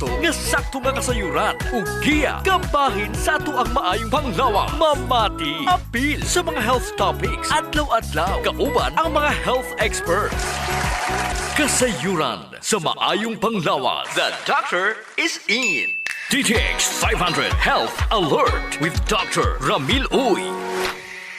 nga sakto nga kasayuran ug giya kabahin sa ato ang maayong panglawas. Mamati apil sa mga health topics adlaw-adlaw kauban ang mga health experts. Kasayuran sa maayong panglawas. The doctor is in. DTX 500 Health Alert with Dr. Ramil Uy.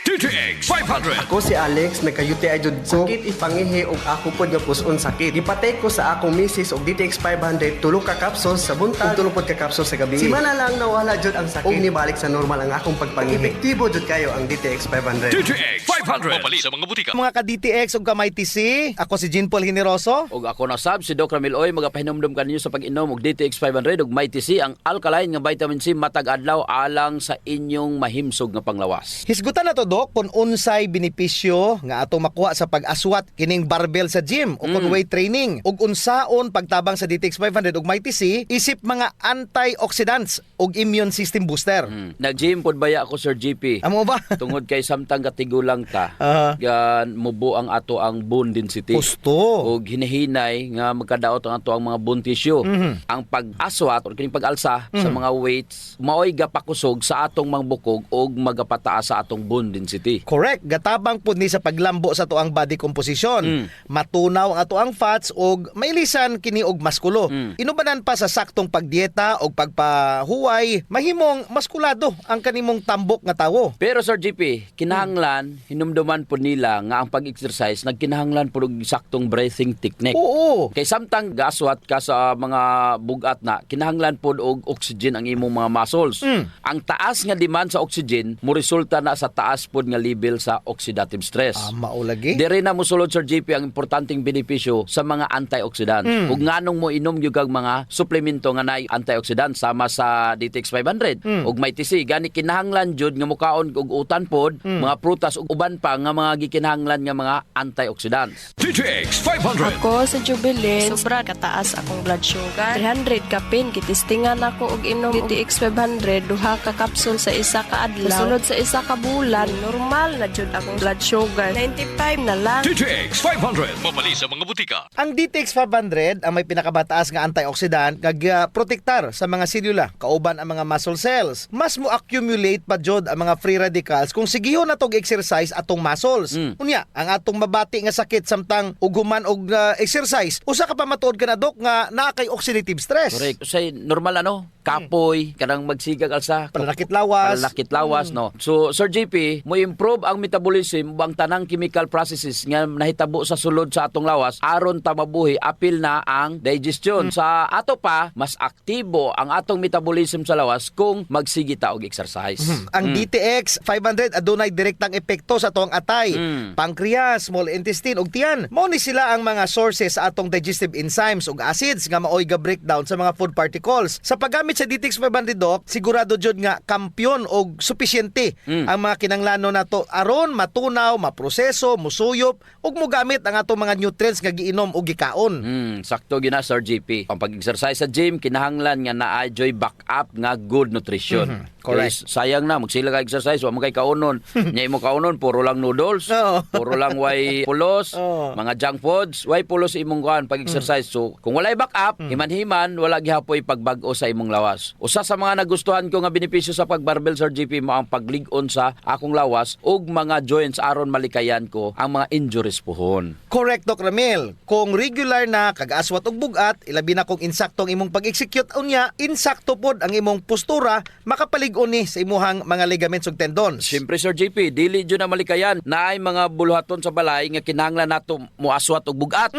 DTX 500. Ako si Alex, nagka-UTI jud ko. Sakit ipangihi og ako pod nga puson sakit. Gipatay ko sa akong misis og DTX 500 tulo ka capsules sa buntag ug tulo pod ka capsules sa gabi. Simana lang nawala jud ang sakit ug nibalik sa normal ang akong pagpangihi. Epektibo jud kayo ang DTX 500. DTX 500. Mapali sa mga butika. Mga ka-DTX ug kamay TC, ako si Jean Paul Hineroso. Og ako na sab si Dr. Ramil Oy magapahinumdum kaninyo sa pag-inom og DTX 500 ug Mighty C ang alkaline nga vitamin C matag adlaw alang sa inyong mahimsog nga panglawas. Hisgutan na to, Dok, kung unsay benepisyo nga ato makuha sa pag-aswat kining barbell sa gym o kung weight training ug unsaon pagtabang sa DTX 500 ug Mighty C isip mga antioxidants ug immune system booster. Nag-gym pod baya ako Sir GP. Amo ba? Tungod kay samtang katigulang ta. Yan mubo ang ato ang bone density. Gusto. Og hinahinay nga magkadaot ang ato ang mga bone tissue. Ang pag-aswat o kining pag-alsa sa mga weights maoy gapakusog sa atong mga bukog og magapataas sa atong bone density. Correct. Gatabang po ni sa paglambo sa tuang body composition. Matunaw ang atuang fats og mailisan kini og maskulo. Inubanan pa sa saktong pagdieta og pagpahuway, mahimong maskulado ang kanimong tambok nga tawo. Pero Sir GP, kinahanglan hinumduman po nila nga ang pag-exercise nagkinahanglan po og saktong breathing technique. Oo. Kay samtang gaswat ka sa mga bugat na, kinahanglan po og oxygen ang imong mga muscles. Ang taas nga demand sa oxygen mo resulta na sa taas po nga level sa oxidative stress. Maulagi. Dire na mosulod Sir JP ang importanteng benepisyo sa mga antioxidants. Ug nganong mo inom gyud kag mga suplemento nga naay antioxidants sama sa DTX 500 ug Mighty C gani kinahanglan jud nga mukaon og utan pod, mga prutas ug uban pa nga mga gikinahanglan nga mga antioxidants. DTX 500. Ako sa Jubilee, sobra kataas akong blood sugar. 300 kapin, kitistingan ako og inom DTX 500, duha ka kapsul sa isa ka adlaw. Sunod sa isa ka bulan, normal na jud akong blood sugar. 95 na lang. DTX 500. Mapali sa mga butika. Ang DTX 500 ang may pinakabataas nga antioxidant kag protektar sa mga selula kauban ang mga muscle cells. Mas mo accumulate pa jud ang mga free radicals kung sigihon na tog exercise atong muscles. Unya, ang atong mabati nga sakit samtang uguman og exercise, usa ka pa matuod ka na, Dok, nga naa kay oxidative stress. Correct. Say normal kapoy kanang magsigag alsa Palalakit lawas. palalakit lawas no. So Sir JP, mo improve ang metabolism ug ang tanang chemical processes nga nahitabo sa sulod sa atong lawas aron ta mabuhi apil na ang digestion. Sa ato pa mas aktibo ang atong metabolism sa lawas kung magsigi ta og exercise. Ang DTX 500 adunay direktang epekto sa atong atay, pancreas, small intestine ug tiyan. Mao ni sila ang mga sources sa atong digestive enzymes ug acids nga maoy ga breakdown sa mga food particles. Sa paggamit sa DTX 500, Doc, sigurado jud nga kampyon og supisyente ang mga kinanglanon nato aron matunaw, maproseso, musuyop ug mogamit ang atong mga nutrients nga giinom ug gikaon. Sakto gina Sir JP. Ang pag-exercise sa gym kinahanglan nga naa joy backup nga good nutrition. Correct. Kaya sayang na magsila ka exercise wa mo kay kaunon. Nya imo kaunon puro lang noodles, Oo. puro lang way pulos, Oo. mga junk foods, way pulos imong kuan pag-exercise. So kung walay backup, himan-himan wala gihapoy pagbag-o sa imong lawas. Usa sa mga nagustuhan ko nga benepisyo sa pagbarbell Sir JP mo ang paglig-on sa akong lawas ug mga joints aron malikayan ko ang mga injuries pohon. Correct, Doc Ramil. Kung regular na kag-aswat og bugat, ilabi na kung insakto ang imong pag-execute unya, insakto pod ang imong postura, makapalig-on ni sa imuhang mga ligaments ug tendons. Siyempre Sir JP, dili jud na malikayan na ay mga buluhaton sa balay nga kinahanglan nato moaswat og bugat.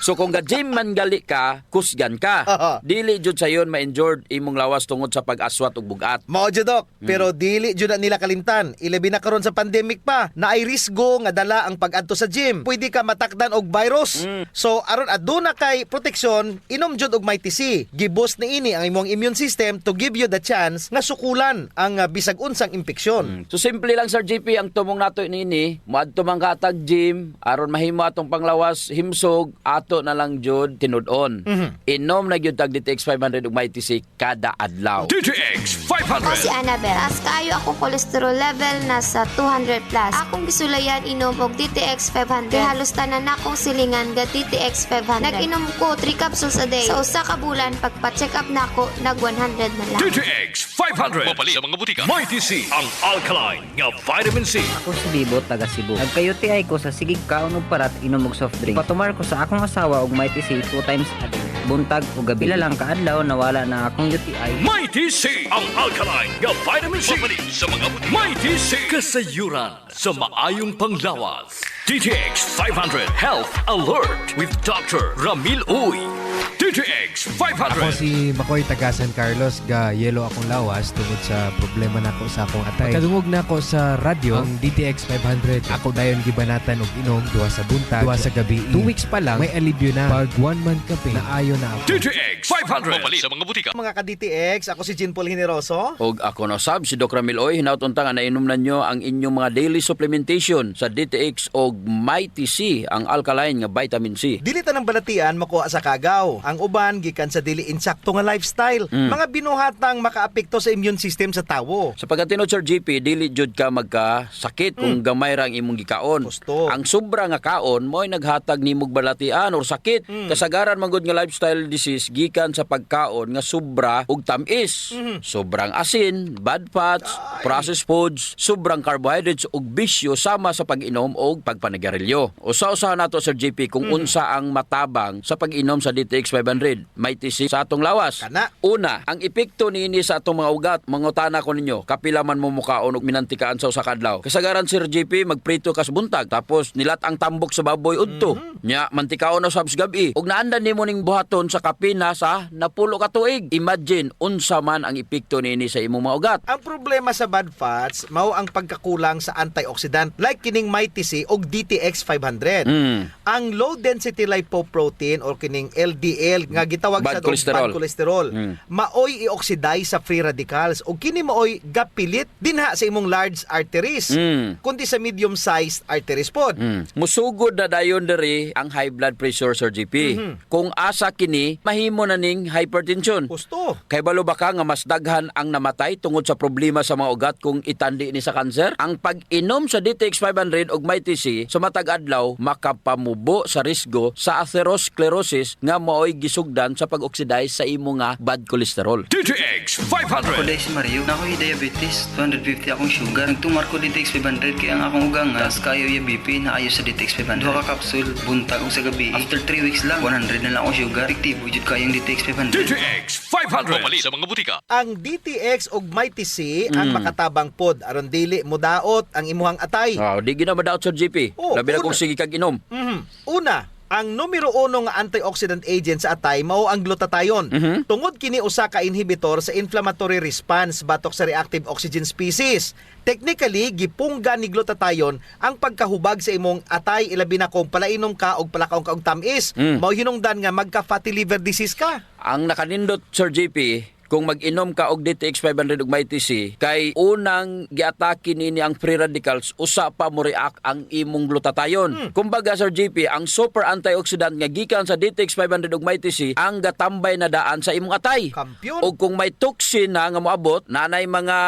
So kung ga-gym man gali ka, kusgan ka. Dili jud sayon ma-injured imong lawas tungod sa pag-aswat og bugat. Mao jud, Doc, pero dili jud na nila kalimtan. Ilabi na karon sa pandemic pa, na ay risgo nga dala ang pag-adto sa gym. Pwede ka matakdan og virus. So aron aduna kay proteksyon, inom jud og Mighty C. Giboost ni ini ang imong immune system to give you the chance nga sukulan ang bisag unsang impeksyon. So simple lang Sir JP ang tumong nato niini, moadto man ka atag gym aron mahimo atong panglawas himsog ato na lang jud tinud-on. Inom na gyud tag DTX 500 ug Mighty C kada adlaw. DTX Ako si 500. Annabelle. Taas kayo ako cholesterol level, nasa 200 plus. Akong gisulayan inom og DTX 500. Kay halos tanan akong silingan ga DTX 500. Nag-inom ko 3 capsules a day. Sa usa ka bulan pagpa-check up nako nag 100 na lang. DTX 500. Mapalit sa mga butika. Mighty C, ang alkaline nga vitamin C. Ako si Bibo, taga Cebu. Nagkayuti ko sa sigig kaon og parat inom og soft drink. Patumar ko sa akong asawa og Mighty C 2 times a day. Buntag o gabi. Pila lang kaadlaw nawala na akong UTI. Mighty C, ang alkaline nga vitamin C. Mapalit sa mga butika. Mighty C, kasayuran sa maayong panglawas. DTX 500 Health Alert with Dr. Ramil Uy. DTX 500. Ako si Makoy taga San Carlos, ga yelo akong lawas tungod sa problema nako sa akong atay. Kadungog na ako sa radyo ang DTX 500. Ako dayon gibanatan og inom duha sa buntag, duha sa gabi. 2 weeks pa lang may alibyo na. Pag 1 month kape na ayo na ako. DTX 500. Mapalit sa mga butika. Mga ka-DTX, ako si Jean Paul Generoso. Og ako na sab si Dr. Ramil Oy, hinautunta nga nainom na nyo ang inyong mga daily supplementation sa DTX og Mighty C, ang alkaline nga vitamin C. Dili ta ng balatian makuha sa kagaw. Ang uban gikan sa dili insakto nga lifestyle. Mga binuhatang makaapekto sa immune system sa tawo. Sa pagkatino, Sir GP, dili jud ka magkasakit kung gamay ra ang imong gikaon. Gusto. Ang sobra nga kaon mo'y naghatag nimog balatian or sakit. Kasagaran man gud nga lifestyle disease gikan sa pagkaon nga sobra ug tamis. Sobrang asin, bad fats, processed foods, sobrang carbohydrates ug bisyo sama sa pag-inom og pagpanagarelyo. Usa-usahan nato, Sir GP, kung unsa ang matabang sa pag-inom sa DTX 500. Mighty C sa atong lawas. Kana. Una, ang epekto niini sa atong mga ugat, mangutana ko ninyo, kapila man mo mukaon og minantikaan sa usa ka adlaw. Kasagaran, Sir GP, magprito ka sa buntag, tapos nilat ang tambok sa baboy udto. Nya mantikaon na sabs gabi. Ug naandan nimo ning buhaton sa kapina sa napulo ka tuig. Imagine unsa man ang epekto niini sa imong mga ugat. Ang problema sa bad fats mao ang pagkakulang sa antioxidant like kining Mighty C og DTX 500. Ang low density lipoprotein or kining LDL nga gitawag Bad sa cholesterol. bad cholesterol maoy i-oxidize sa free radicals o kini maoy gapilit dinha sa imong large arteries kundi sa medium sized arteries pod. Musugod na dayon diri ang high blood pressure, Sir GP. Kung asa kini mahimo na ning hypertension. Gusto. Kay balo ba ka nga mas daghan ang namatay tungod sa problema sa mga ugat kung itandi ni sa kanser? Ang pag-inom sa DTX 500 og Mighty C sa matag adlaw makapamubo sa risgo sa atherosclerosis nga maoy gisugdan sa pag-oxidize sa imo nga bad cholesterol. DTX Ako 500. dahil si Mario, na ako'y diabetes, 250 akong sugar. Nagtumar ko DTX 500 kaya ang akong ugang nga, kayo yung BP na ayo sa DTX 500. Duha ka kapsul, buntag og sa gabi. After 3 weeks lang, 100 na lang akong sugar. Efektibo jud kayong DTX 500. DTX 500. Mapalit sa mga butika. Ang DTX og Mighty C ang makatabang pod aron dili mudaot ang imuhang atay. Di gina madaot, Sir GP. Oh, Labi na una. kung sige kag inom. Una, ang numero 1 nga antioxidant agent sa atay mao ang glutathione. Tungod kini usa ka inhibitor sa inflammatory response batok sa reactive oxygen species. Technically, gipungga ni glutathione ang pagkahubag sa imong atay ilabi na kung palainom ka og palakaw ka og tamis. Mao hinungdan nga magka fatty liver disease ka. Ang nakanindot, Sir GP, kung mag-inom ka og DTX 500 ug Mighty C, kay unang giatake nini ang free radicals, usa pa mo react ang imong glutathione. Kumbaga, Sir GP, ang super antioxidant nga gikan sa DTX 500 ug Mighty C ang gatambay na daan sa imong atay. Kampiyon. O kung may toxin na nga moabot, nanay mga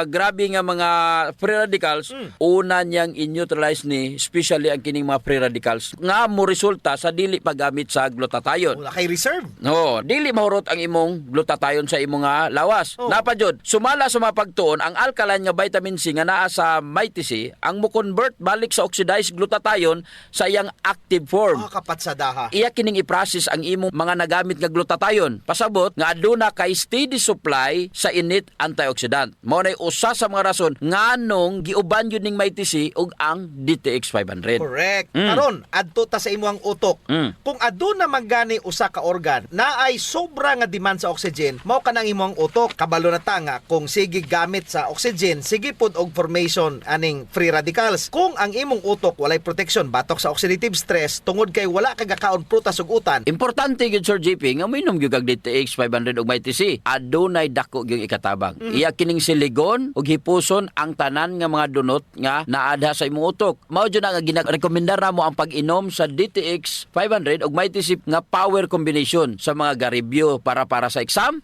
grabe nga mga free radicals, una niyang in-neutralize ni, especially ang kining mga free radicals, nga mo resulta sa dili paggamit sa glutathione. Wala kay reserve. No, dili mahurot ang imong glutathione sa imong nga lawas. Napajud, sumala sa mga pagtuon ang alkaline nga vitamin C nga naa sa Mighty C ang mo-convert balik sa oxidized glutathione sa iyang active form. Kapatsadaha. Iya kining i-process ang imong mga nagamit nga glutathione. Pasabot nga aduna kay steady supply sa init antioxidant. Mao nay usa sa mga rason nganong giuban yun ning Mighty C ug ang DTX 500. Correct. Karon, adto ta sa imuhang utok. Kung aduna magani usa ka organ na ay sobra nga demand sa oxygen, mao ka nang imong utok. Kabalo na ta nga kung sige gamit sa oxygen, sige pod og formation aning free radicals. Kung ang imong utok walay protection batok sa oxidative stress tungod kay wala ka gakaon prutas ug utan, Importante gyud, Sir JP, nga minom gyud kag DTX 500 ug Mighty C. Adunay dako gyud ikatabang. Iya kining siligon ug hipuson ang tanan nga mga dunot nga naadha sa imong utok. Mao jud nga ginarekomendar namo ang pag-inom sa DTX 500 ug Mighty C nga power combination sa mga garibyo para sa exam,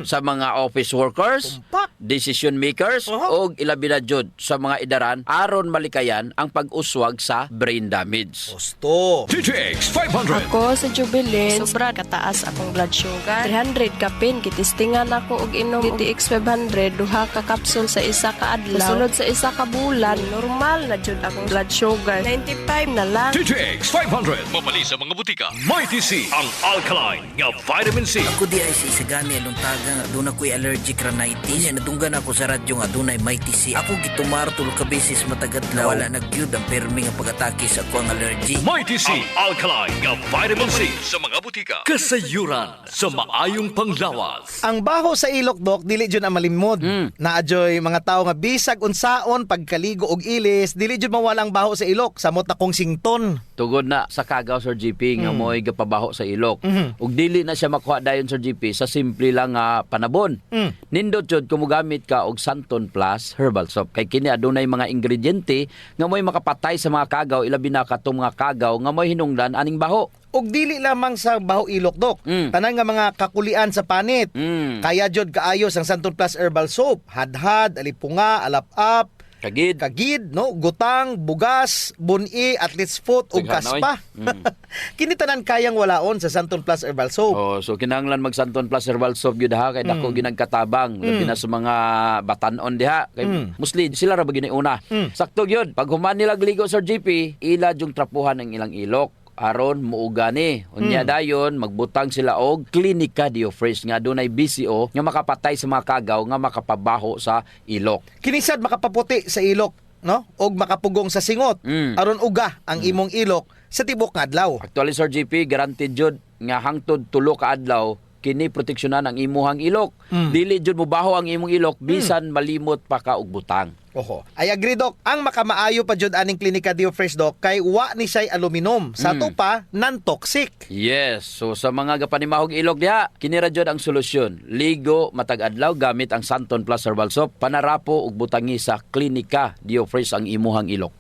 sa mga office workers, decision makers o ilabi na jud sa mga idaran aron malikayan ang pag-uswag sa brain damage. Gusto. DTX 500. Ako sa Jubilee, sobra kataas akong blood sugar. 300 ka pin, kitistingan ako og inom DTX 500, duha ka kapsul sa isa ka adlaw. Sulod sa isa ka bulan, normal na jud akong blood sugar. 95 na lang. DTX 500. Mabali sa mga butika. Mighty C, ang alkaline nga vitamin C. Ako di ay sa isagani along taga nga doon ako'y allergic rhinitis. Nya nadunggan ako sa radyo nga doon ay mighty C. Ako gitumar tulo ka beses matagadlaw. Wala nagyud ang permi nga pag-atake sa ako ang allergy. Mighty C, ang alkaline nga vitamin C sa mga butika. Kasayuran sa maayong panglawas. Ang baho sa ilok, Dok, dili jud ang malimod. Naadyoy mga tao nga bisag unsaon pagkaligo og ilis, dili jud mawala ang baho sa ilok. Samot na kong sington. Tugod na sa kagaw, Sir GP, nga mo'y gapabaho sa ilok. Ug dili na siya makuha dayon, Sir GP, sa simple lang nga panabon. Nindot jud kung mogamit ka og Santon Plus Herbal Soap. Kay kini adunay mga ingrediente nga mo'y makapatay sa mga kagaw, ilabi na katong mga kagaw nga mo'y hinungdan aning baho. Og dili lamang sa baho ilok, Dok. Tanan nga mga kakulian sa panit. Kaya jud kaayos ang Santon Plus Herbal Soap. Hadhad, alipunga, alap-up, kagid, no, gutang, bugas, buni, athlete's foot ug kaspa. Kini tanan kayang walaon sa Santon Plus Herbal Soap. Oh, so kinahanglan mag Santon Plus Herbal Soap gyud ha kay dako ginagkatabang labi na sa mga batanon diha kay mostly sila ra ba giniuna. Sakto gyud pag human nila ligo, Sir GP, ila jung trapuhan ang ilang ilok aron muuga ni. Unya dayon magbutang sila og Clinica Diofresh nga dunay BCO nga makapatay sa mga kagaw nga makapabaho sa ilok. Kinisad makapaputi sa ilok, no? Og makapugong sa singot aron uga ang imong ilok sa tibok nga adlaw. Actually, Sir GP, guaranteed jud nga hangtod tulo ka adlaw kini proteksyonan ang imuhang ilok. Dili jud mobaho ang imong ilok bisan malimot pa ka og butang. Oho. I agree, Dok. Ang makamaayo pa jud aning Clinica Diofresh, Dok, kay wa ni say aluminum. Sa to pa non-toxic. Yes. So sa mga gapanimahog ilok diha, kini ra jud ang solusyon. Ligo matag adlaw gamit ang Santon Plus Herbal Soap. Panarapo ug butangi sa Clinica Diofresh ang imuhang ilok.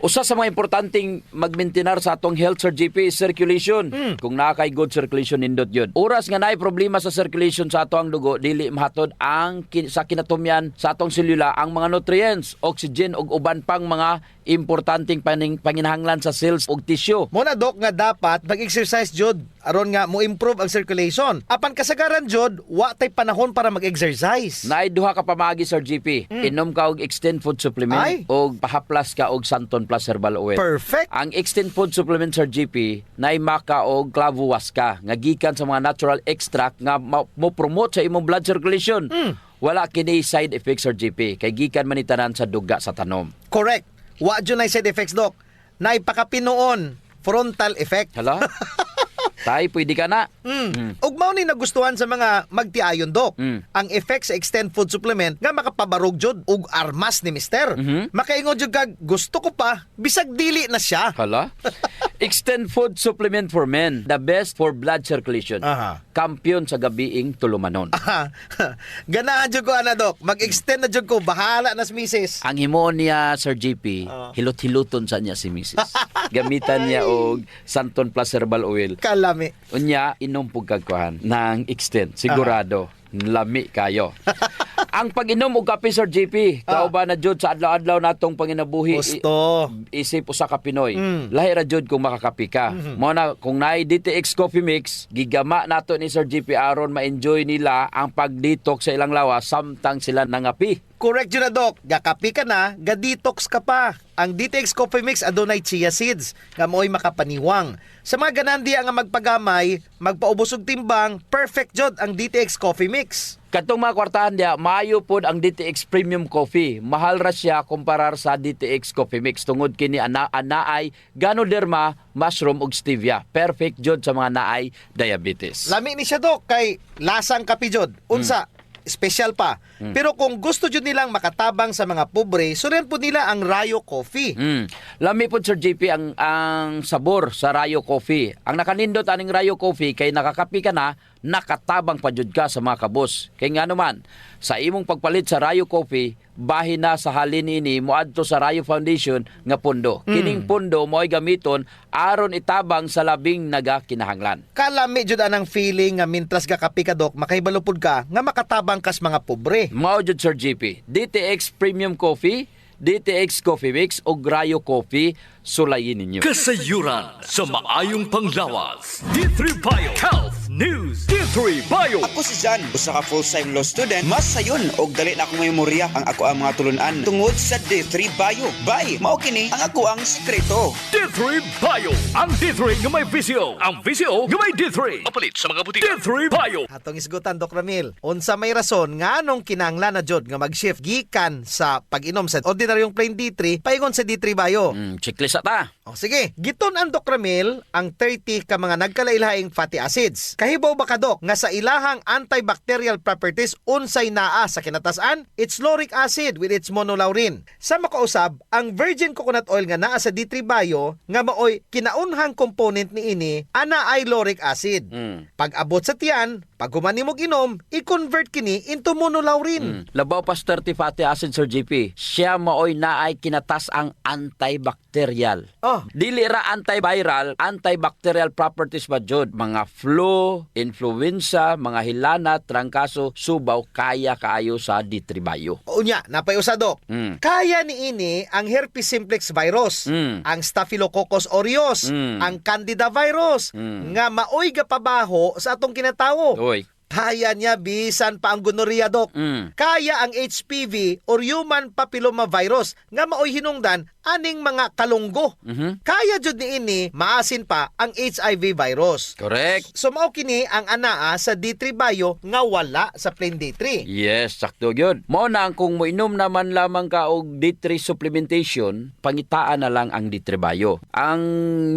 Usa sa mga importanteng magmaintenar sa atong health, Sir GP, is circulation. Kung naa kay good circulation nindot yun. Oras nga naay problema sa circulation sa atong dugo, dili mahatod ang sa kinatumyan sa atong selula ang mga nutrients, oxygen ug uban pang mga importanteng panginahanglan sa cells ug tissue. Muna, Dok, nga dapat mag-exercise jud aron nga mo improve ang circulation. Apan kasagaran jud, wa tay panahon para mag-exercise. Naay duha ka pamagi, Sir GP. Inom ka og Extend Food Supplement og pahaplas ka og Santon Plus Herbal Oil. Perfect. Ang Extend Food Supplement, Sir GP, naay maka og clavuasca nga gikan sa mga natural extract nga mo promote sa imong blood circulation. Wala kini side effects, Sir GP, kay gikan man ni tanan sa duga sa tanom. Correct. Wa jud nay side effects, Dok. Naipakapinoon frontal effect. Hala? Tay, pwede ka na. Ug mao ni nagustuhan sa mga magtiayon, Dok. Ang effect sa Extend Food Supplement nga makapabarog jud ug armas ni Mister. Makaingon jud kag gusto ko pa bisag dili na siya. Hala? Extend Food Supplement for Men, the best for blood circulation. Kampiyon sa gabiing tulumanon. Ganahan jud ko ana, Dok. Mag-extend na jud ko, bahala na si Mrs. Ang himo niya, Sir GP, hilot-hiluton sa niya si Mrs. Gamitan niya og Santon Plus Herbal Oil. Kalami. Unya, inom pug kagkuhan ng Extend. Sigurado, lami kayo. Ang pag-inom og kape, Sir GP, kauban na jud sa adlaw-adlaw natong panginabuhi. Gusto. Isip usa ka Pinoy. Lahi ra jud kung makakape ka. Mo na kung naay DTX Coffee Mix, gigama nato ni Sir GP aron ma-enjoy nila ang pag-detox sa ilang lawas samtang sila nangapi. Correct yun na, Dok. Gakapi ka na, ga-detox ka pa. Ang DTX Coffee Mix adunay chia seeds nga mo'y makapaniwang. Sa mga ganandiya nga magpagamay, magpaubos og timbang, perfect jud ang DTX Coffee Mix. Katong mga kwartahan diya, maayo pod ang DTX Premium Coffee. Mahal ra siya kumparar sa DTX Coffee Mix tungod kini anaay Ganoderma, mushroom ug stevia. Perfect jud sa mga naay diabetes. Lami ni siya, Dok, kay lasang kape jud. Unsa? Special pa. Pero kung gusto jud nilang makatabang sa mga pobre, sulian po nila ang Rayo Coffee. Lami po, Sir JP, ang sabor sa Rayo Coffee. Ang nakanindot aning Rayo Coffee kay nakakapi ka na, nakatabang pa jud ka sa mga kabos. Kay nga naman, sa imong pagpalit sa Rayo Coffee, bahin na sa halin ini moadto sa Rayo Foundation nga pondo. Kining pondo mo'y gamiton aron itabang sa labing nagakinahanglan. Kalami jud anang feeling nga mintras gakapi ka, Dok, makahibalo pud ka nga makatabang kas mga pobre. Mao jud Sir GP. DTX Premium Coffee, DTX Coffee Mix o Grayo Coffee, sulayin ninyo. Kasayuran sa maayong panglawas. D3 Bio Health News. D3 Bio. Ako si Jan, usa ka full-time law student. Mas sayon og dali na akong memorya ang ako ang mga tulunan tungod sa D3 Bio. Bye, mao kini ang ako ang sekreto. D3 Bio. Ang D3 nga may VCO. Ang VCO nga may D3. Mapalit sa mga butika. D3 Bio. Atong isgutan, Dok Ramil. Unsa may rason nga anong kinahanglan na jud nga mag-shift gikan sa pag-inom sa ordinaryong plain D3 paingon sa D3 Bio? Checklist ata. O sige, giton ang Dok Ramil ang 30 ka mga nagkalailhaing fatty acids. Kahibaw ba ka, Dok, nga sa ilahang antibacterial properties unsay naa sa kinatasan? It's lauric acid with its monolaurin. Sa makausab, ang virgin coconut oil nga naa sa D3 Bio nga maoy kinaunhang component ni ini ana ay lauric acid. Pag abot sa tiyan, pag humani mo inom, i-convert kini into monolaurin. Labaw pa 30 fatty acid, Sir GP. Siya maoy naay kinatas ang antibacterial. Oh, Dili ra antiviral, antibacterial properties ba jud? Mga flu, influenza, mga hilana, trangkaso, subaw, kaya kaayo sa D3 Bio. unya, napayusa, Dok. Kaya ni ini ang herpes simplex virus, ang staphylococcus aureus, ang candida virus, nga maoy gapabaho sa atong kinatawo. Oy. Kaya niya bisan pa ang gonorrhea, Dok. Kaya ang HPV or human papilloma virus nga maoy hinungdan aning mga kalunggo. Kaya jud ni ini maasin pa ang HIV virus. Correct. So mao kini ang anaa sa D3 Bio nga wala sa plain D3. Yes, sakto yun. Mao na ang kung moinom naman lamang ka og D3 supplementation, pangitaan na lang ang D3 Bio. Ang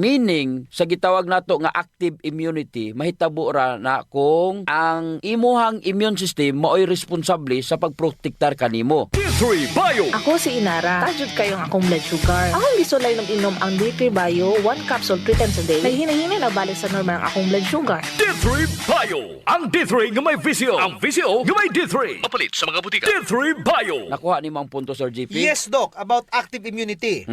meaning sa gitawag nato nga active immunity, mahitabo ra na kung ang imuhang immune system maoy responsable sa pagprotektar kanimo. D3 Bio. Ako si Inara. Tajud kayo ang akong blood sugar. Akong gisulay ng inom ang D3 Bio 1 capsule 3 times a day. Naghinay-hinay na balik sa normal ang akong blood sugar. D3 Bio. Ang D3 nga may VCO. Ang VCO nga may D3. Mapalit sa mga butika. D3 Bio. Nakuha ni ang punto, Sir GP? Yes, Doc, about active immunity.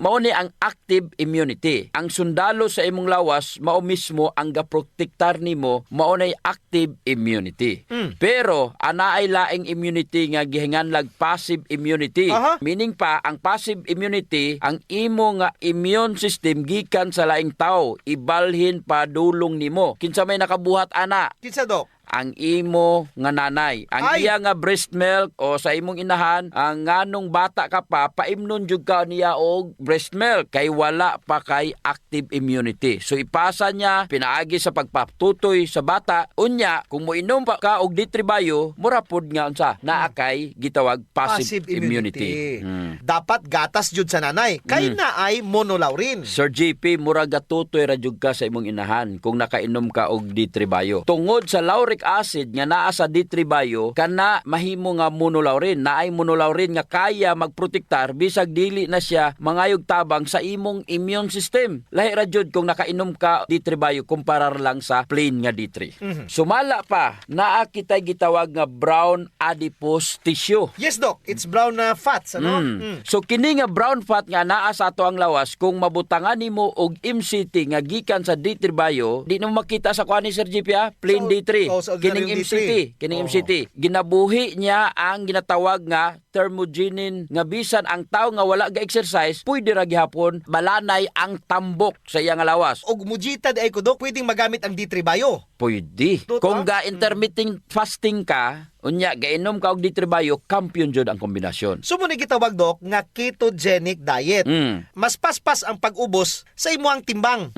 Mao ni ang active immunity. Ang sundalo sa imong lawas, mao mismo ang gaprotektar nimo, mao nay active immunity. Pero ana ay laing immunity nga gihinganlag passive immunity. Meaning pa ang passive immunity, ang imo nga immune system gikan sa laing tao, ibalhin pa dulong nimo. Kinsa may nakabuhat ana? Kinsa, Doc? Ang imo nga nanay. Ang iya nga breast milk o sa imong inahan, ang nganong bata ka pa, paimnon jud ka niya og breast milk kay wala pa kay active immunity. So ipasa niya pinaagi sa pagpatutoy sa bata. Unya, kung moinom pa ka og D3 Bio, murapod nga unsa naa kay gitawag passive immunity. Dapat gatas jud sa nanay. Kay na ay monolaurin. Sir GP, mura gatutoy ra jud ka sa imong inahan kung nakainom ka og D3 Bio. Tungod sa lauric acid nga naa sa D3 Bio, kana mahimo nga monolaurin. Naay monolaurin nga kaya magprotektar bisag dili na siya mangayog tabang sa imong immune system. Lahi ra jud kung nakainom ka D3 Bio kumparar lang sa plain nga D3. Sumala pa, naa kitay gitawag nga brown adipose tissue. Yes, Doc. It's brown na fats, ano? So kini nga brown fat nga naa sa ato ang lawas, kung mabutangan nimo og MCT nga gikan sa D3 Bio, di na makita sa kuha ni Sir GP, plain D3. Kining MCT, ginabuhi niya ang ginatawag nga thermogenin nga bisan ang tao nga wala ga-exercise, pwede ra gihapon malanay ang tambok sa iyang lawas. Og mujita di ay ko, Doc, pwedeng magamit ang D3 Bio. Pwede. Kung ga-intermittent fasting ka, unya, gainom ka og D3 Bio, kampiyon jud ang kombinasyon. So muna gitawag, Doc, nga ketogenic diet. Mas paspas ang pag-ubos sa imuhang timbang.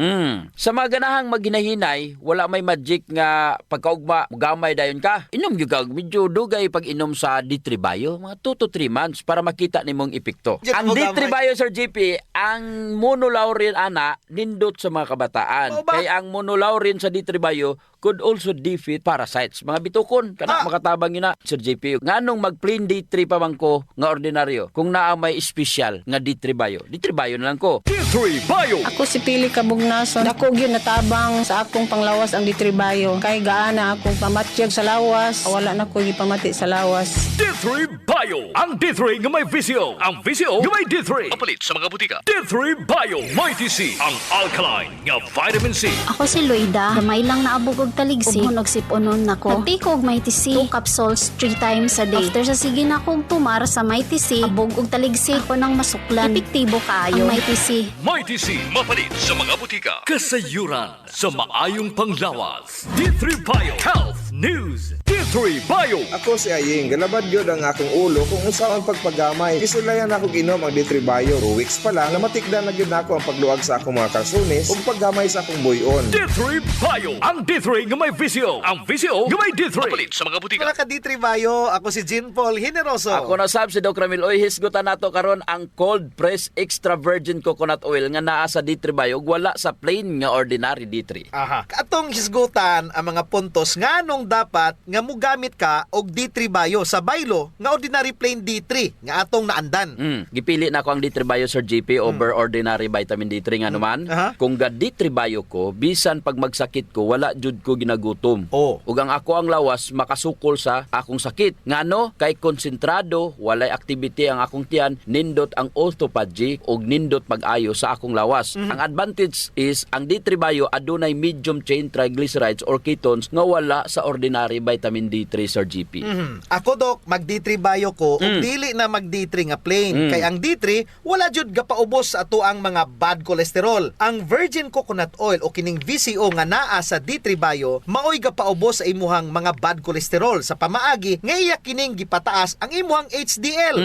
Sa mga ganahang maghinahinay, wala may magic nga pagkaugma, gamay dayon ka. Inom gyud ka, medyo dugay pag inom sa D3 Bio, mga 2 to 3 months para makita nimong epekto. Ang D3 Bio, Sir GP, ang monolaurin ana nindot sa mga kabataan. Kaya ang monolaurin sa D3 Bio could also defeat parasites. Mga bitukon, kana makatabang yun na, Sir JP. Nganong mag-plain D3 pa man ko nga ordinaryo, kung naa may special nga D3 Bio. D3 Bio na lang ko. D3 Bio! Ako si Pili Kabugnason. Dako gyud natabang sa akong panglawas ang D3 Bio. Kay gaana akong pamatyag sa lawas. Wala na ko gipamati sa lawas. D3 Bio! Ang D3 nga may VCO. Ang VCO nga may D3. Mapalit sa mga butika. D3 Bio! May TC, ang alkaline nga vitamin C. Ako si Loida. Gamay lang naabog og og taligsik ug sip-unon nako. Nagtake og Mighty 2 capsules 3 times a day. After sa sige na kong tumar sa Mighty C, abog og taligsik ako nang masuklan. Epektibo kaayo ang Mighty C. Mighty C, mapalit sa mga butika. Kasayuran sa maayong panglawas. D3 Bio Health News. D3 Bio. Ako si Aying, galabad yun ang akong ulo kung usaw ang pagpagamay. Kisulayan ako ginom ang D3 Bio. 2 weeks pa lang, namatikdan na yun ako ang pagluwag sa akong mga kalsones ug paggamay sa akong buyon. D3 Bio. Ang D3 nga may visio. Ang visio nga may D3. Mapalit sa mga butika. Mga ka D3 Bio, ako si Jean Paul Generoso. Ako na sab si Doc Ramil. Oy, hisgutan nato karon ang cold press extra virgin coconut oil nga naa sa D3 Bio ug wala sa plain nga ordinary D3. Aha. Atong hisgutan ang mga puntos nganong dapat nga mugamit ka og D3 Bio sa baylo nga ordinary plain D3 nga atong naandan. Gipili na ko ang D3 Bio Sir GP over ordinary vitamin D3 nga naman. Kung ga D3 Bio ko, bisan pag magsakit ko, wala jud ko ginagutom. Ug ang ako ang lawas makasukol sa akong sakit. Ngano? Kay konsentrado, walay activity ang akong tiyan, nindot ang autophagy ug nindot pag-ayo sa akong lawas. Ang advantage is ang D3 Bio adunay medium chain triglycerides or ketones nga wala sa ordinary vitamin D3 Sir GP. Ako Dok, mag D3 Bio ko ug dili na mag D3 nga plain. Kay ang D3 wala jud gapaubos sa ato ang mga bad cholesterol. Ang virgin coconut oil o kining VCO nga naa sa D3 Bio maoy gapaubos sa imuhang mga bad cholesterol sa pamaagi nga iya kining gipataas ang imuhang HDL.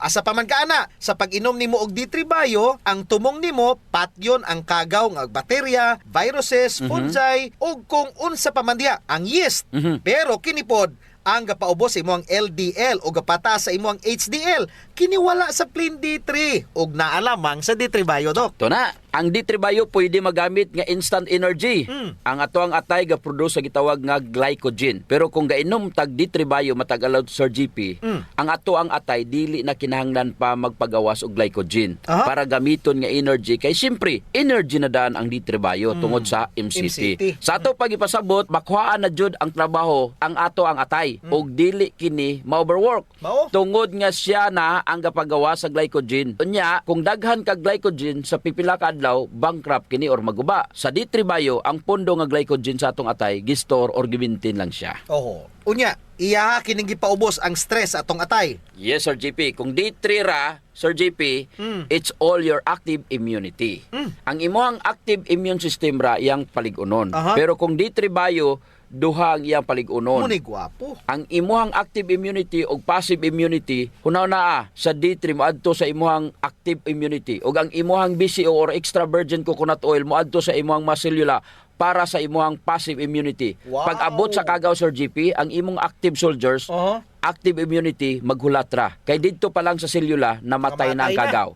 Asa pa man kaana sa pag-inom nimo og D3 Bio, ang tumong nimo patyon ang kagaw nga bakterya, viruses, fungi ug kung unsa pa man diha ang yeast. Pero kinipod ang gapaubos sa imuhang LDL o gapataas sa imuhang HDL kiniwala sa plain D3 ug naa lamang sa D3 Bio Dok. To na, ang D3 Bio pwede magamit nga instant energy. Ang ato ang atay ga-produce sa gitawag nga glycogen. Pero kung gainom tag D3 Bio matag alaw Sir GP, ang ato ang atay dili na kinahanglan pa magpagawas og glycogen para gamiton nga energy kay siyempre energy na daan ang D3 Bio tungod sa MCT. Sa ato pagipasabot, makuhaan na jud ang trabaho ang ato ang atay ug dili kini ma-overwork. Tungod nga siya na ang gapagawa sa glycogen. Unya, kung daghan ka glycogen sa pipila ka adlaw, bankrupt kini or maguba. Sa D3 Bio, ang pondo nga glycogen sa atong atay gistor or gimintin lang siya. Unya, iya kining gipaubos ang stress atong atay. Yes, Sir GP. Kung D3 ra, Sir GP, it's all your active immunity. Ang imuhang active immune system ra iyang paligunon. Pero kung D3 Bio, duha ang iyang paligunon. Muni gwapo. Ang imuhang active immunity o passive immunity, hunaw na sa D3 moadto sa imuhang active immunity. O ang imuhang BCO or extra virgin coconut oil moadto sa imuhang maselula para sa imuhang passive immunity. Pag abot sa kagaw Sir GP, ang imong active soldiers, active immunity maghulatra. Kay didto pa lang sa selula namatay na ang kagaw.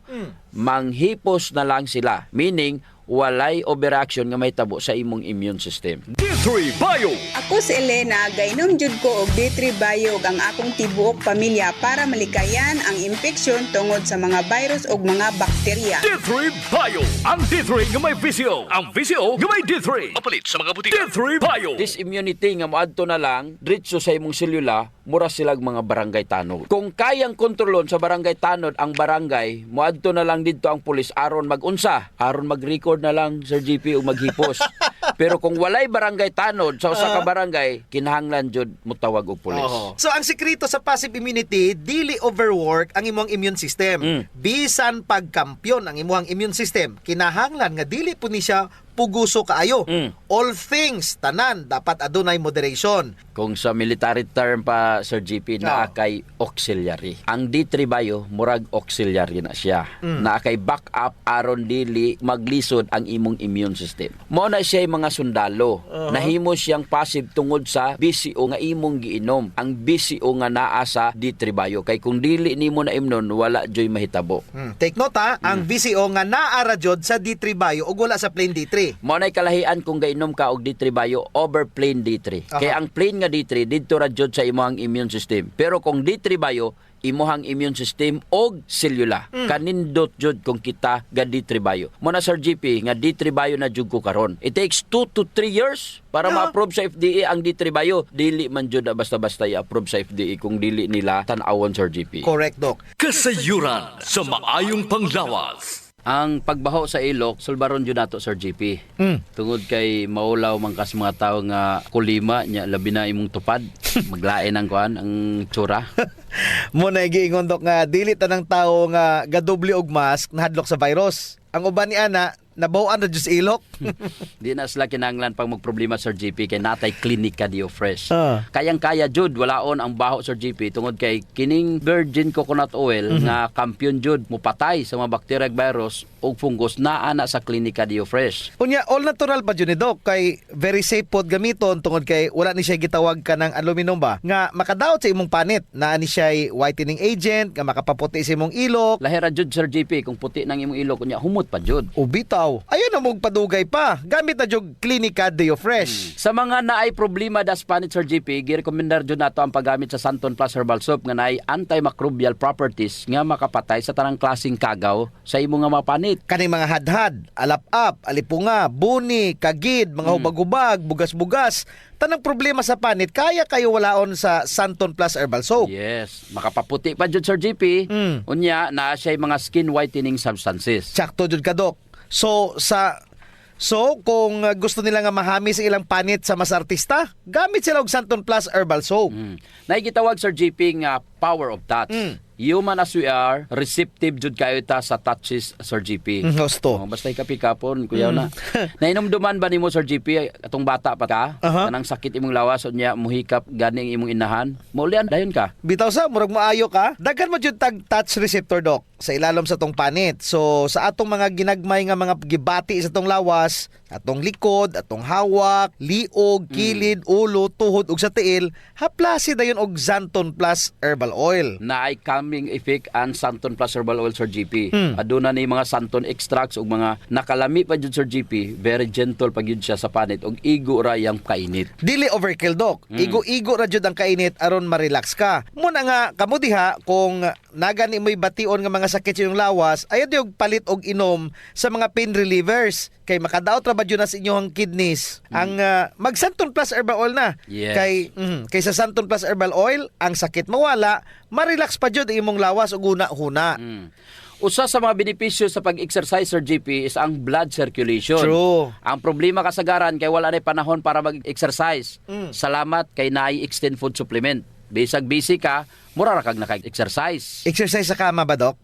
Manghipos na lang sila. Meaning, walay overreaction nga may tabo sa imong immune system. D3 Bio. Ako si Elena, gainom jud ko og D3 Bio ug ang akong tibuok pamilya para malikayan ang infeksyon tungod sa mga virus ug mga bakterya. D3 Bio. Ang D3 nga may visio. Ang visio nga may D3. Mapalit sa mga butika. D3 Bio. This immunity nga moadto na lang diretso sa imong selula, mura silag mga barangay tanod. Kung kayang kontrolon sa barangay tanod ang barangay, moadto na lang didto ang pulis aron magunsa, aron mag-record na lang Sir GP o maghipos. Pero kung walay barangay tanod sa usa ka barangay, kinahanglan jud mutawag og pulis. So ang sekreto sa passive immunity, dili overwork ang imong immune system. Bisan pagkampyon ang imong immune system, kinahanglan nga dili po ni siya puguso kaayo. All things tanan dapat adunay moderation. Kung sa military term pa Sir GP, naa kay auxiliary. Ang D3 Bio murag auxiliary na siya. Naa kay backup aron dili maglisod ang imong immune system. Mao na siya mga sundalo. Nahimo siyang passive tungod sa BCO nga imong giinom. Ang BCO nga naa sa D3 Bio kay kung dili nimo na imnon wala joy mahitabo. Take note ang BCO nga naa ra jud sa D3 Bio ug wala sa plain D3. Mao nay kalahian kung gainom ka og D3 Bio over plain D3. Kaya ang plain nga D3 didto ra jud sa imong immune system. Pero kung D3 Bio imuhang immune system og selula. Kanindot jud kung kita ga D3 Bio. Mo na Sir GP nga D3 Bio na jud ko karon. It takes 2 to 3 years para ma-approve sa FDA ang D3 Bio. Dili man jud basta-basta i-approve sa FDA kung dili nila tan-awon Sir GP. Correct, Doc. Kasayuran sa maayong panglawas. Ang pagbaho sa ilok, sulbaron yun nato, Sir JP. Tungod kay maulaw man kas mga tao nga kulima nya labi na imong tupad, maglain ang kuan ang tsura. Mo na giingon dok nga dili tanang tawo nga gadubli og mask nahadlok sa virus. Ang uban ni ana nabawan na jud sa ilok. Di na sila kinahanglan pag magproblema, Sir JP, kay natay Clinica Dio Fresh. Ah. Kayang-kaya jud walaon ang baho, Sir JP, tungod kay kining virgin coconut oil nga kampiyon jud mupatay sa mga bacteria ug virus ug fungus naa na sa Clinica Dio Fresh. Unya all natural pa jud ni dok kay very safe pod gamiton tungod kay wala ni siya gitawag ka ng aluminum ba nga makadaot sa imong panit. Naa ni siya whitening agent nga makapaputi sa imong ilok. Lahira jud, Sir JP, kung puti nang imong ilok unya humot pa jud. Ubitaw. Ayun na mong padugay pa. Gamit na jud Clinica Dio Fresh. Sa mga naay problema das panit, Sir JP, girekomendar jud nato ang paggamit sa Santon Plus Herbal Soap nga naay antimicrobial properties nga makapatay sa tanang klaseng kagaw sa imong nga mga panit. Kaning mga hadhad, alap-ap, alipunga, buni, kagid, mga hubag-hubag, bugas-bugas, tanang problema sa panit, kaya kayo walaon sa Santon Plus Herbal Soap. Yes, makapaputi pa jud, Sir JP. Unya na siya mga skin whitening substances. Sakto jud ka, Dok. So, kung gusto nila nga mahami sa ilang panit sa mas artista, gamit sila og Santon Plus Herbal Soap. Naigitawag, Sir JP, nga power of touch. Human as we are, receptive jud kayo ta sa touches, Sir JP. Gusto. Basta ikapikapon, kuya na. Nainomduman ba nimo, Sir JP, atong bata pa ka? Kanang sakit imong lawas unya muhikap ganing imong inahan. Maulian dayon ka. Bitaw sa murag maayo ka. Daghan mo jud tag touch receptor, Dok, sa ilalom sa tong panit. So sa atong mga ginagmay nga mga gibati sa tong lawas, atong likod, atong hawak, liog, kilid, ulo, tuhod ug sa tiil, haplasi dayon og Santon Plus Herbal Oil. Naay calming effect ang Santon Plus Herbal Oil, Sir JP. Aduna ni mga Santon extracts ug mga nakalami pa jud, Sir JP. Very gentle pag yun siya sa panit ug igo ra yang kainit. Dili overkill, Dok. Igo-igo ra jud ang kainit aron ma-relax ka. Muna nga kamo diha kung nagani mo'y bation nga mga sakit sa inyong lawas, ayaw yung palit og inom sa mga pain relievers kay makadaot ra ba jud na sa inyong kidneys. Ang mag Santon Plus Herbal Oil na. Yes. Kay sa Santon Plus Herbal Oil, ang sakit mawala, ma-relax pa jud imong lawas ug una-huna. Usa sa mga benepisyo sa pag-exercise, Sir JP, is ang blood circulation. True. Ang problema kasagaran kay wala na panahon para mag-exercise. Salamat kay naay extend food supplement. Bisag busy ka, mura ra kag naka-exercise. Exercise sa kama ba, Dok?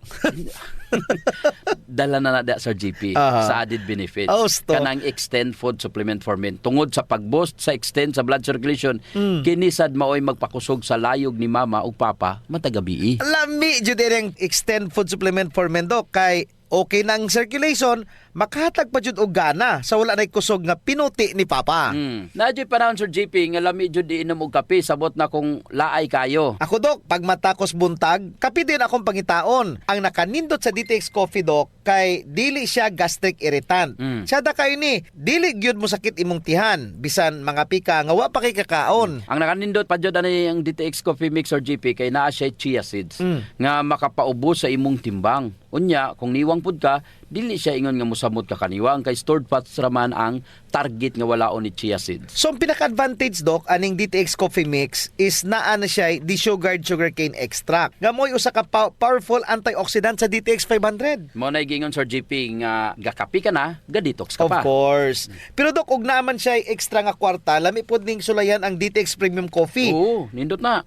Dala na nada, Sir JP, sa added benefits. Kanang extend food supplement for men. Tungod sa pag-boost sa extend sa blood circulation, kinisad maoy magpakusog sa layog ni mama ug papa matagabi. Lami jud ang extend food supplement for men, Dok, kay okay nang circulation, makahatag pa jud og gana sa wala nay kusog nga pinuti ni papa. Nadyo panahon, Sir JP, nga lami jud iinom og kape sabot na kung laay kayo. Ako, Dok, pag matakos buntag, kape din akong pangitaon. Ang nakanindot sa DTX Coffee, Dok, kay dili siya gastric irritant. Siya da kayo ni, dili gyud mo sakit imong tihan, bisan mga pika nga wa pa kay kakaon. Ang nakanindot pa jud ani ang DTX Coffee Mix, Sir JP, kay naa siya chia seeds nga makapaubos sa imong timbang. Unya, kung niwang pud ka, dili siya ingon nga musamot ka kaniwang kay stored fats raman ang target nga walaon ni chia seeds. So, ang pinaka-advantage, Dok, aning DTX Coffee Mix is naa na siya desugared sugarcane extract. Nga mo'y usa ka powerful antioxidant sa DTX 500. Mo na gingon, Sir JP, nga gakapi ka na, ga-detox ka pa. Of course. Pero, Dok, ug naman siya extra nga kwarta, lami pod ning sulayan ang DTX Premium Coffee. Oo, nindot na.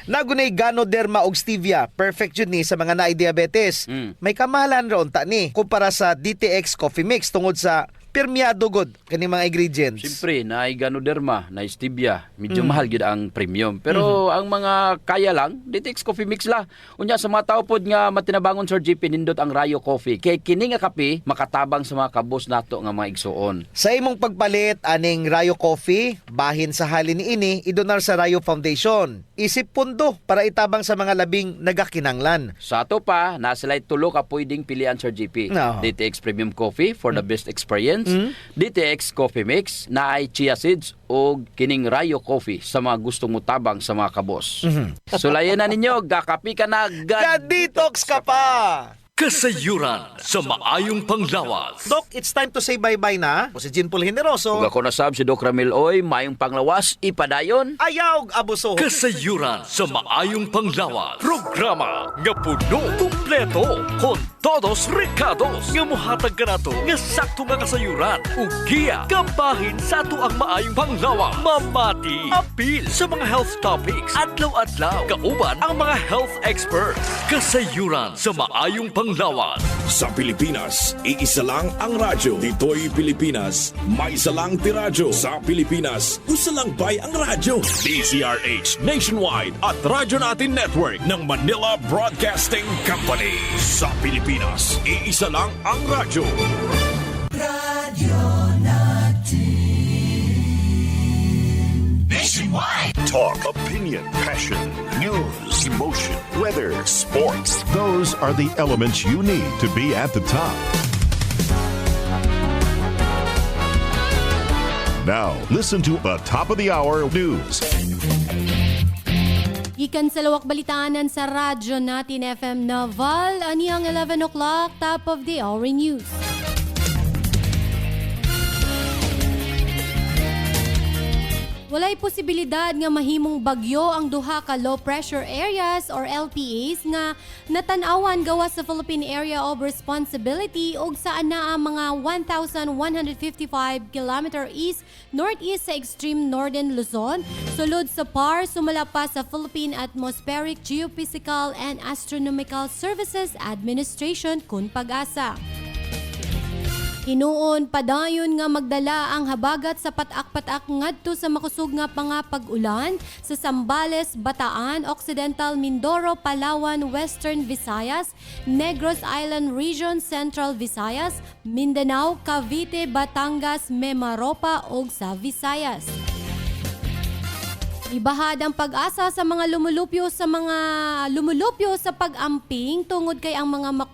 Nagunay Ganoderma og stevia. Perfect yun ni sa mga naay diabetes. May kamahalan ron ta ni kumpara sa DTX Coffee Mix tungod sa permiado god kani mga ingredients. Siyempre, naay Ganoderma, naay stevia. Medyo mahal gyud ang premium. Pero ang mga kaya lang, DTX Coffee Mix la. Unya sa mga tao pod nga matinabangon, Sir JP, nindot ang Rayo Coffee. Kay kini nga kape makatabang sa mga kabos nato nga mga igsuon. Sa imong pagpalit aning Rayo Coffee, bahin sa halin niini idonar sa Rayo Foundation. Isip pundo para itabang sa mga labing nagakinanglan. Sa ato pa, nasilay tulo ka pwedeng pilian, Sir JP. DTX Premium Coffee for the best experience. DTX Coffee Mix na ay chia seeds o kining Rayo Coffee sa mga gustong mutabang sa mga kabos. Sulayan na ninyo, gakapi ka na, ga-detox ka pa! Kasayuran sa maayong panglawas. Doc, it's time to say bye-bye na. O si Jean Paul Generoso. Kung ako nasab si Doc Ramil Oy, mayong panglawas, ipadayon. Ayaw abuso. Kasayuran sa maayong panglawas. Programa nga puno, kumpleto, con todos recados. Nga muhatag ka na to, nga sakto nga kasayuran. Ug giya, kabahin sa ato ang maayong panglawas. Mamati, apil sa mga health topics. Adlaw-adlaw, kauban ang mga health experts. Kasayuran sa maayong panglawas. Sa Pilipinas, iisa lang ang radyo. Dito'y Pilipinas, may isa lang tiradyo. Sa Pilipinas, isa lang bay ang radyo. DZRH Nationwide at Radyo Natin Network ng Manila Broadcasting Company. Sa Pilipinas, iisa lang ang radyo. Radyo Natin Nationwide. Talk, opinion, passion, news, emotion, weather, sports. Those are the elements you need to be at the top. Now, listen to the top of the hour news. Ikan sa lawak balitanan sa Radyo Natin FM Naval, aniyang 11 o'clock, top of the hour news. Walay posibilidad nga mahimong bagyo ang duha ka low pressure areas or LPAs nga natanawan gawas sa Philippine Area of Responsibility ug saan na ang mga 1,155 km east northeast sa extreme northern Luzon sulod sa PAR sumala pa sa Philippine Atmospheric Geophysical and Astronomical Services Administration kun Pag-asa. Hinuon padayon nga magdala ang habagat sa patak-patak ngadto sa makusog nga pag-ulan sa Zambales, Bataan, Occidental Mindoro, Palawan, Western Visayas, Negros Island Region, Central Visayas, Mindanao, Cavite, Batangas, Mimaropa ug sa Visayas. Ibahad ang Pag-asa sa mga lumulupyo sa pag-amping tungod kay ang mga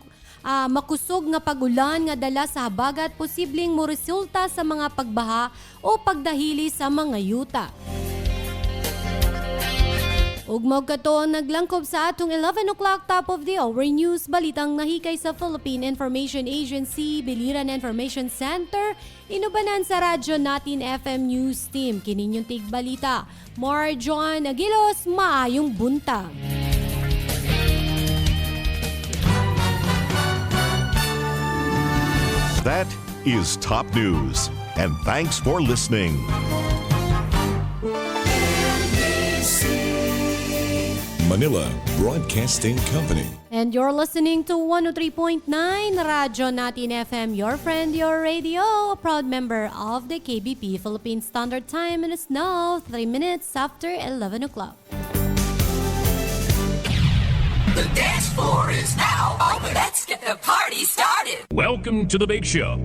makusog nga pag-ulan nga dala sa habagat posibleng moresulta sa mga pagbaha o pagdahili sa mga yuta. Ug magkatoon naglangkob sa atong 11 o'clock top of the hour news balitang nahikay sa Philippine Information Agency, Biliran Information Center, inubanan sa Radyo Natin FM News Team. Kininyong tigbalita, Marjon Aguilos, maayong buntag. That is top news. And thanks for listening. Manila Broadcasting Company. And you're listening to 103.9 Radyo Natin FM, your friend, your radio, a proud member of the KBP Philippine Standard Time, and it's now 3 minutes after 11 o'clock. The dance floor is now open. Let's get the party started. Welcome to the Big Show.